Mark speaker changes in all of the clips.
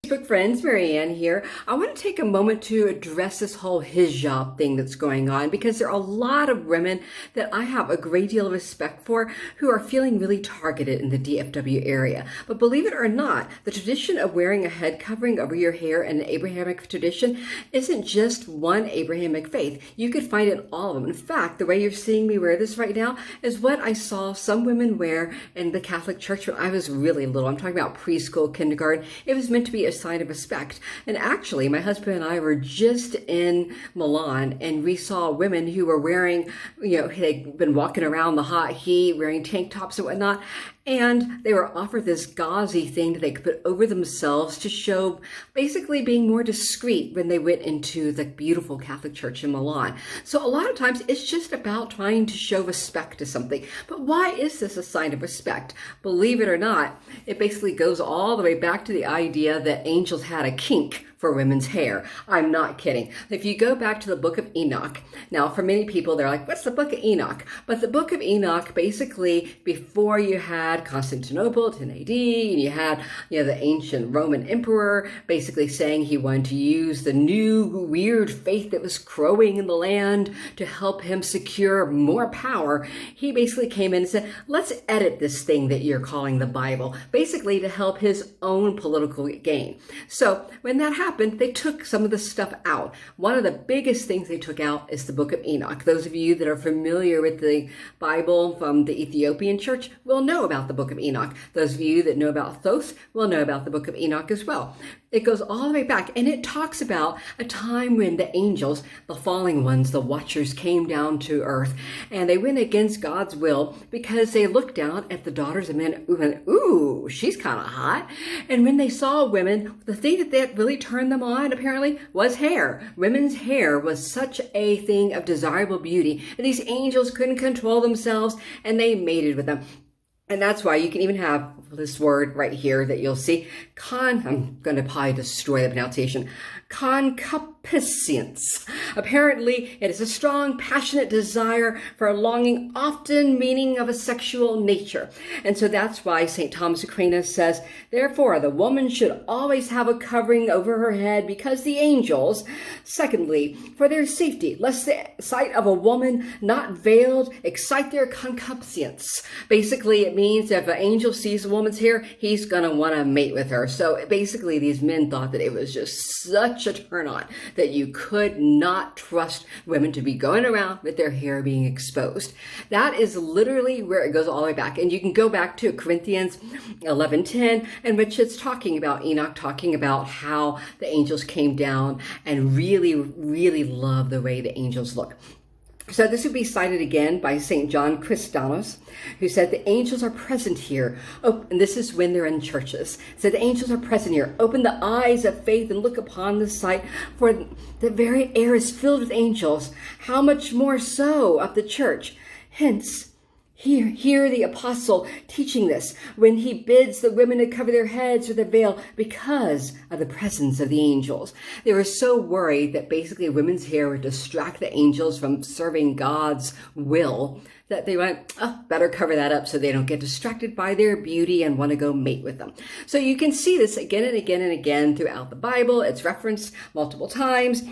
Speaker 1: Facebook friends, Marianne here. I want to take a moment to address this whole hijab thing that's going on because there are a lot of women that I have a great deal of respect for who are feeling really targeted in the DFW area. But believe it or not, the tradition of wearing a head covering over your hair in an Abrahamic tradition isn't just one Abrahamic faith. You could find it in all of them. In fact, the way you're seeing me wear this right now is what I saw some women wear in the Catholic Church when I was really little. I'm talking about preschool, kindergarten. It was meant to be a sign of respect. And actually, my husband and I were just in Milan and we saw women who were wearing, they'd been walking around the hot heat, wearing tank tops and whatnot. And they were offered this gauzy thing that they could put over themselves to show basically being more discreet when they went into the beautiful Catholic Church in Milan. So a lot of times it's just about trying to show respect to something. But why is this a sign of respect? Believe it or not, it basically goes all the way back to the idea that angels had a kink for women's hair. I'm not kidding. If you go back to the book of Enoch, now for many people, they're like, what's the book of Enoch? But the book of Enoch, basically, before you had Constantinople, 10 AD, and you had, the ancient Roman emperor basically saying he wanted to use the new weird faith that was growing in the land to help him secure more power. He basically came in and said, let's edit this thing that you're calling the Bible, basically to help his own political gain. So when that happened, they took some of the stuff out. One of the biggest things they took out is the book of Enoch. Those of you that are familiar with the Bible from the Ethiopian church will know about the book of Enoch. Those of you that know about Thoth will know about the book of Enoch as well. It goes all the way back, and it talks about a time when the angels, the falling ones, the watchers, came down to earth, and they went against God's will because they looked down at the daughters of men and went, ooh, she's kind of hot. And when they saw women, the thing that really turned them on, apparently, was hair. Women's hair was such a thing of desirable beauty, and these angels couldn't control themselves, and they mated with them. And that's why you can even have this word right here that you'll see, I'm going to probably destroy the pronunciation, concupiscence. Apparently, it is a strong, passionate desire for a longing, often meaning of a sexual nature. And so that's why St. Thomas Aquinas says, therefore, the woman should always have a covering over her head because the angels, secondly, for their safety, lest the sight of a woman not veiled excite their concupiscence. Basically, it means if an angel sees a woman's hair, he's going to want to mate with her. So basically, these men thought that it was just such a turn on that you could not trust women to be going around with their hair being exposed. That is literally where it goes all the way back. And you can go back to Corinthians 11:10, in which it's talking about Enoch, talking about how the angels came down and really, really love the way the angels look. So this would be cited again by St. John Chrysostom, who said the angels are present here. Oh, and this is when they're in churches. So the angels are present here. Open the eyes of faith and look upon the sight, for the very air is filled with angels. How much more so of the church? Hence, Hear the apostle teaching this when he bids the women to cover their heads with a veil because of the presence of the angels. They were so worried that basically women's hair would distract the angels from serving God's will that they went, better cover that up so they don't get distracted by their beauty and want to go mate with them. So you can see this again and again and again throughout the Bible. It's referenced multiple times.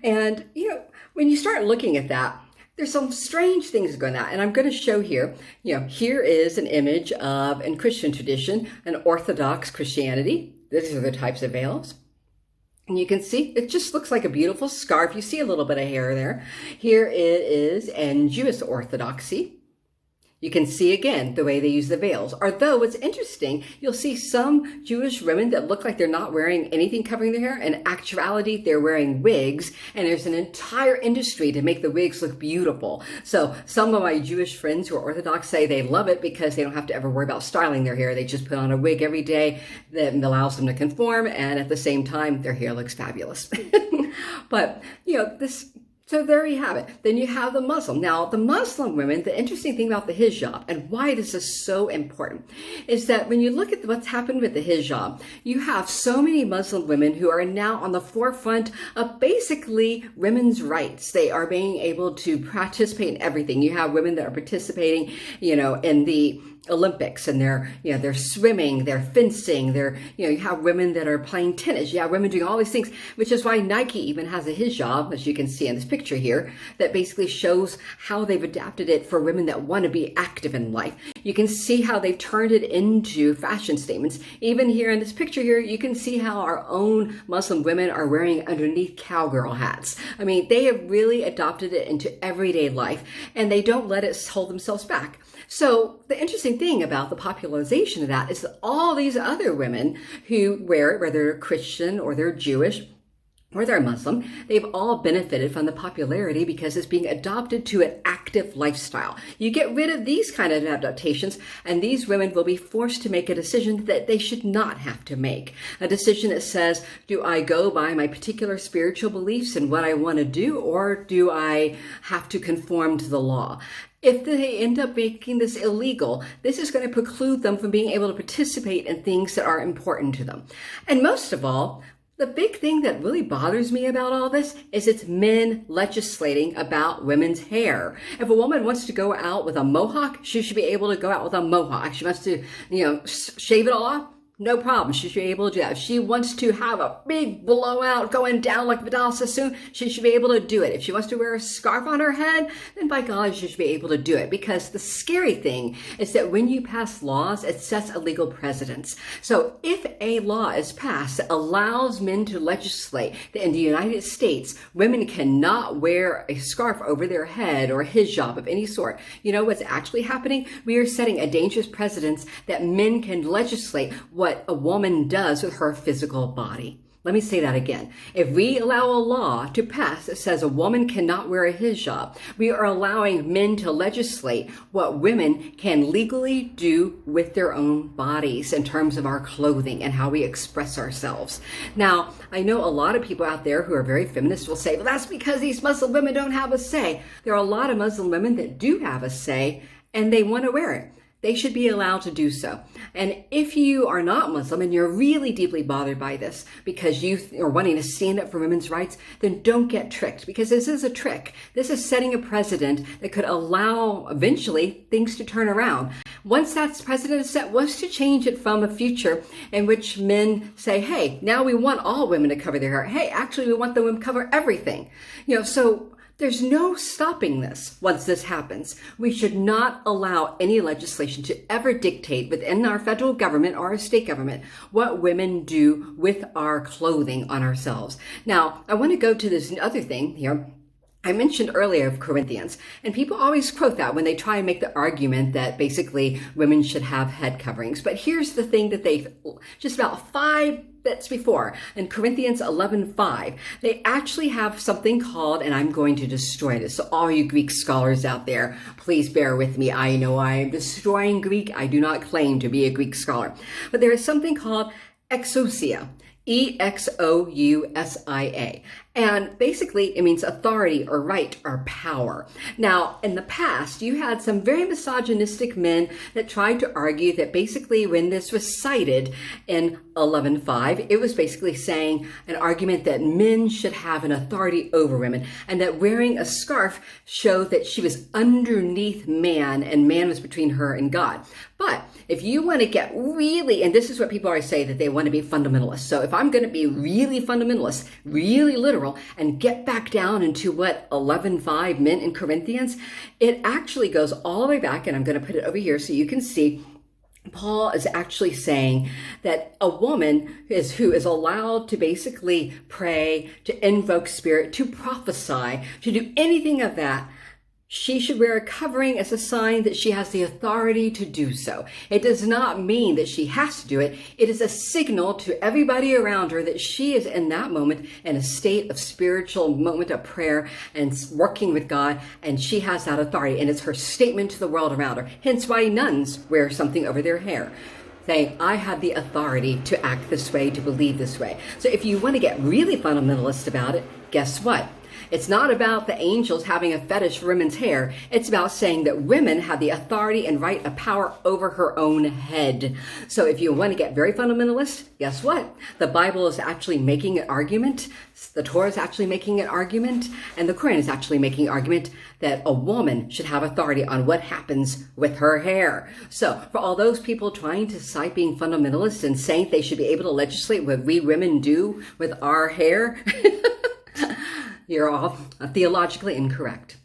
Speaker 1: And, when you start looking at that, there's some strange things going on, and I'm going to show here. Here is an image of, in Christian tradition, an Orthodox Christianity. These are the types of veils. And you can see, it just looks like a beautiful scarf. You see a little bit of hair there. Here it is in Jewish Orthodoxy. You can see again the way they use the veils. Although what's interesting, you'll see some Jewish women that look like they're not wearing anything covering their hair. In actuality, they're wearing wigs, and there's an entire industry to make the wigs look beautiful. So some of my Jewish friends who are Orthodox say they love it because they don't have to ever worry about styling their hair. They just put on a wig every day that allows them to conform, and at the same time, their hair looks fabulous. But, so there you have it. Then you have the Muslim. Now, the Muslim women, the interesting thing about the hijab and why this is so important is that when you look at what's happened with the hijab, you have so many Muslim women who are now on the forefront of basically women's rights. They are being able to participate in everything. You have women that are participating, in the Olympics, and they're swimming, they're fencing, you have women that are playing tennis, you have women doing all these things, which is why Nike even has a hijab, as you can see in this picture here, that basically shows how they've adapted it for women that want to be active in life. You can see how they've turned it into fashion statements. Even here in this picture here, you can see how our own Muslim women are wearing underneath cowgirl hats. I mean, they have really adopted it into everyday life, and they don't let it hold themselves back. So the interesting thing about the popularization of that is that all these other women who wear it, whether they're Christian or they're Jewish or they're Muslim, they've all benefited from the popularity because it's being adopted to an active lifestyle. You get rid of these kind of adaptations, and these women will be forced to make a decision that they should not have to make. A decision that says, do I go by my particular spiritual beliefs and what I want to do, or do I have to conform to the law? If they end up making this illegal, this is going to preclude them from being able to participate in things that are important to them. And most of all, the big thing that really bothers me about all this is it's men legislating about women's hair. If a woman wants to go out with a mohawk, she should be able to go out with a mohawk. She wants to, shave it all off. No problem. She should be able to do that. If she wants to have a big blowout going down like Vidal Sassoon, she should be able to do it. If she wants to wear a scarf on her head, then by God, she should be able to do it. Because the scary thing is that when you pass laws, it sets a legal precedence. So if a law is passed that allows men to legislate that in the United States, women cannot wear a scarf over their head or a hijab of any sort, you know what's actually happening? We are setting a dangerous precedence that men can legislate what a woman does with her physical body. Let me say that again. If we allow a law to pass that says a woman cannot wear a hijab, we are allowing men to legislate what women can legally do with their own bodies in terms of our clothing and how we express ourselves. Now, I know a lot of people out there who are very feminist will say, well, that's because these Muslim women don't have a say. There are a lot of Muslim women that do have a say, and they want to wear it. They should be allowed to do so. And if you are not Muslim and you're really deeply bothered by this because you are wanting to stand up for women's rights, then don't get tricked, because this is a trick. This is setting a precedent that could allow eventually things to turn around. Once that precedent is set, what's to change it from a future in which men say, hey, now we want all women to cover their hair. Hey, actually, we want the women to cover everything. So there's no stopping this once this happens. We should not allow any legislation to ever dictate within our federal government or our state government what women do with our clothing on ourselves. Now, I want to go to this other thing here. I mentioned earlier of Corinthians, and people always quote that when they try and make the argument that basically women should have head coverings. But here's the thing that just about 5 bits before, in Corinthians 11:5, they actually have something called, and I'm going to destroy this. So all you Greek scholars out there, please bear with me. I know I am destroying Greek. I do not claim to be a Greek scholar. But there is something called exousia. Exousia. And basically it means authority or right or power. Now, in the past, you had some very misogynistic men that tried to argue that basically when this was cited in 11:5, it was basically saying an argument that men should have an authority over women, and that wearing a scarf showed that she was underneath man and man was between her and God. But if you want to get really, and this is what people always say, that they want to be fundamentalists. So if I'm going to be really fundamentalist, really literal, and get back down into what 11:5 meant in Corinthians, it actually goes all the way back, and I'm going to put it over here so you can see. Paul is actually saying that a woman who is allowed to basically pray, to invoke spirit, to prophesy, to do anything of that, she should wear a covering as a sign that she has the authority to do so. It does not mean that she has to do it. It is a signal to everybody around her that she is in that moment in a state of spiritual moment of prayer and working with God, and she has that authority, and it's her statement to the world around her. Hence why nuns wear something over their hair, saying, I have the authority to act this way, to believe this way. So if you want to get really fundamentalist about it, guess what? It's not about the angels having a fetish for women's hair. It's about saying that women have the authority and right of power over her own head. So if you want to get very fundamentalist, guess what? The Bible is actually making an argument. The Torah is actually making an argument, and the Quran is actually making an argument that a woman should have authority on what happens with her hair. So for all those people trying to cite being fundamentalists and saying they should be able to legislate what we women do with our hair, you're all theologically incorrect.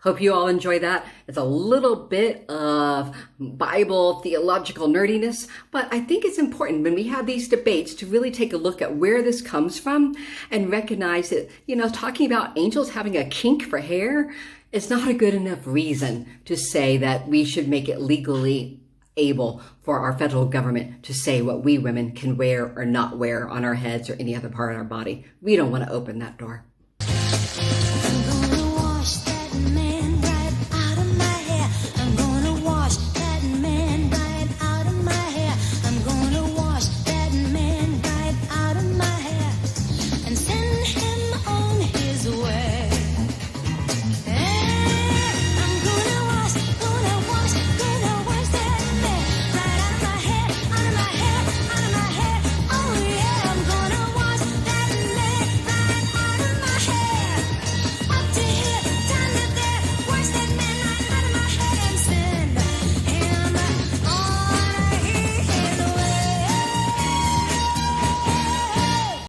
Speaker 1: Hope you all enjoy that. It's a little bit of Bible theological nerdiness, but I think it's important when we have these debates to really take a look at where this comes from and recognize that, talking about angels having a kink for hair is not a good enough reason to say that we should make it legally able for our federal government to say what we women can wear or not wear on our heads or any other part of our body. We don't want to open that door.